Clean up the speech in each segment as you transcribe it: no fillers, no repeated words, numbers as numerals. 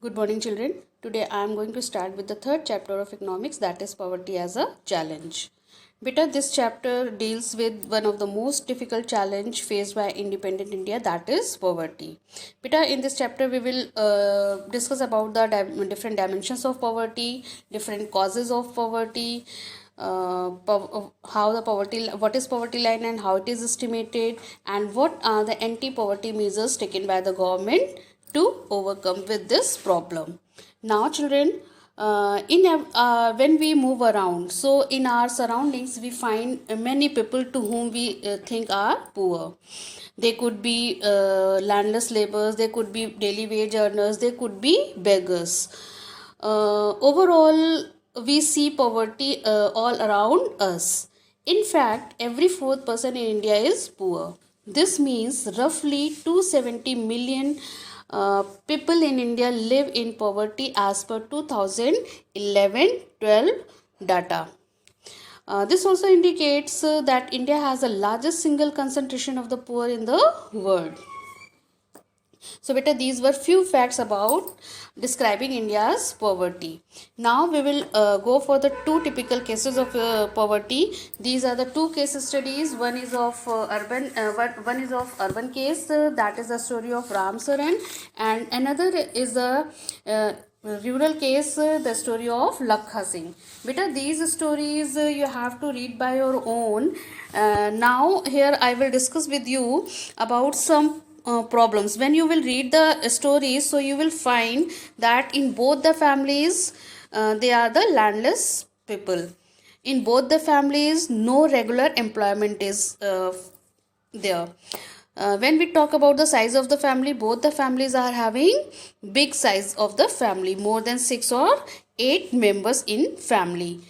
Good morning, children. Today I am going to start with the third chapter of economics, that is poverty as a challenge. Beta, this chapter deals with one of the most difficult challenge faced by independent India, that is poverty. Beta, in this chapter we will discuss about the different dimensions of poverty, different causes of poverty, how the poverty, what is poverty line and how it is estimated, and what are the anti-poverty measures taken by the government to overcome with this problem. Now children, when we move around, so in our surroundings we find many people to whom we think are poor. They could be landless laborers, they could be daily wage earners, they could be beggars. Overall, we see poverty all around us. In fact, every fourth person in India is poor. This means roughly 270 million people in India live in poverty as per 2011-12 data. This also indicates that India has the largest single concentration of the poor in the world. So beta, these were few facts about describing India's poverty. Now we will go for the two typical cases of poverty. These are the two case studies. One is of urban case, that is the story of Ram Saran, and another is the rural case, the story of Lakha Singh. Beta, these stories you have to read by your own. Now here I will discuss with you about some problems. When you will read the stories, so you will find that in both the families they are the landless people. In both the families no regular employment is there. When we talk about the size of the family, both the families are having big size of the family, more than 6 or 8 members in family.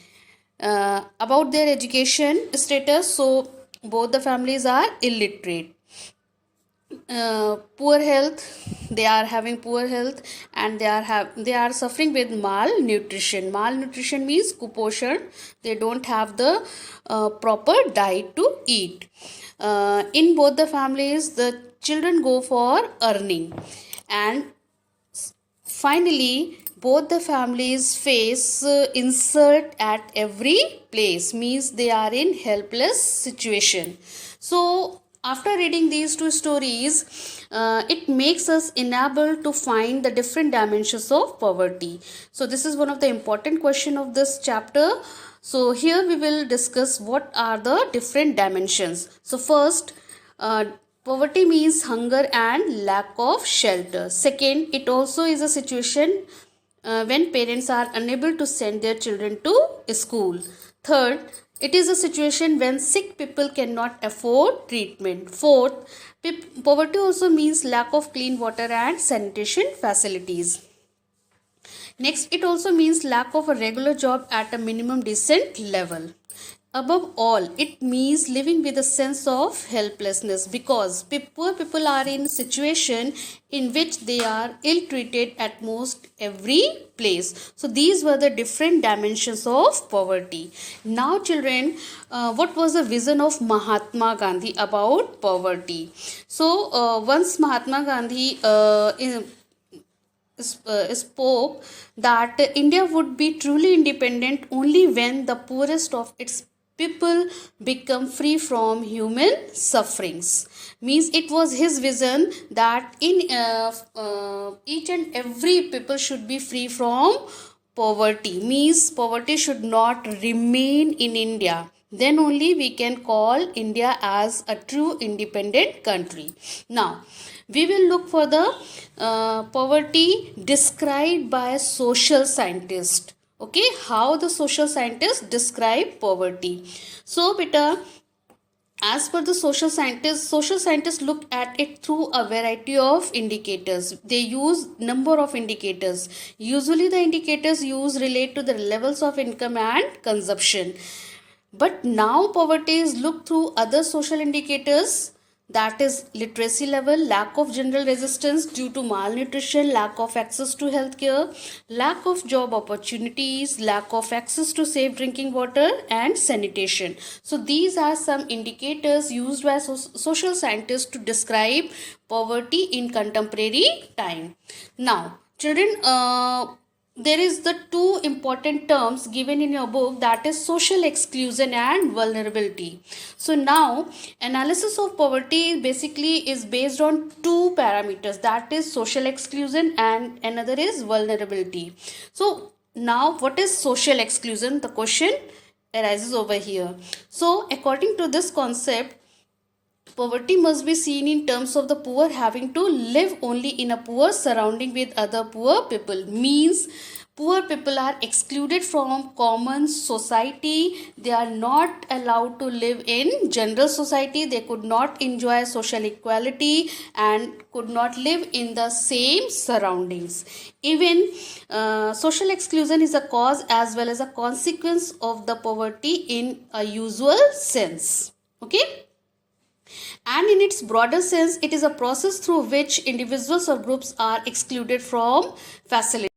About their education status, so both the families are illiterate. Poor health, they are having poor health, and they are suffering with malnutrition means kuposhan. They don't have the proper diet to eat. In both the families the children go for earning, and finally both the families face insult at every place, means they are in helpless situation. So after reading these two stories, it makes us unable to find the different dimensions of poverty. So this is one of the important question of this chapter. So here we will discuss what are the different dimensions. So first, poverty means hunger and lack of shelter. Second, it also is a situation when parents are unable to send their children to school. Third, it is a situation when sick people cannot afford treatment. Fourth, poverty also means lack of clean water and sanitation facilities. Next, it also means lack of a regular job at a minimum decent level. Above all, it means living with a sense of helplessness, because poor people are in a situation in which they are ill treated at most every place. So these were the different dimensions of poverty. Now children, what was the vision of Mahatma Gandhi about poverty? So once Mahatma Gandhi spoke that India would be truly independent only when the poorest of its people become free from human sufferings. Means it was his vision that in each and every people should be free from poverty. Means poverty should not remain in India. Then only we can call India as a true independent country. Now we will look for the poverty described by a social scientist. Okay, how the social scientists describe poverty. So beta, as per the social scientists look at it through a variety of indicators. They use number of indicators. Usually the indicators used relate to the levels of income and consumption. But now poverty is looked through other social indicators, that is literacy level, lack of general resistance due to malnutrition, lack of access to healthcare, lack of job opportunities, lack of access to safe drinking water and sanitation. So these are some indicators used by social scientists to describe poverty in contemporary time. Now children, there is the two important terms given in your book, that is social exclusion and vulnerability. So now analysis of poverty basically is based on two parameters, that is social exclusion and another is vulnerability. So now what is social exclusion? The question arises over here. So according to this concept, poverty must be seen in terms of the poor having to live only in a poor surrounding with other poor people. Means poor people are excluded from common society. They are not allowed to live in general society. They could not enjoy social equality and could not live in the same surroundings. Even social exclusion is a cause as well as a consequence of the poverty in a usual sense. Okay. And in its broader sense, it is a process through which individuals or groups are excluded from facilities.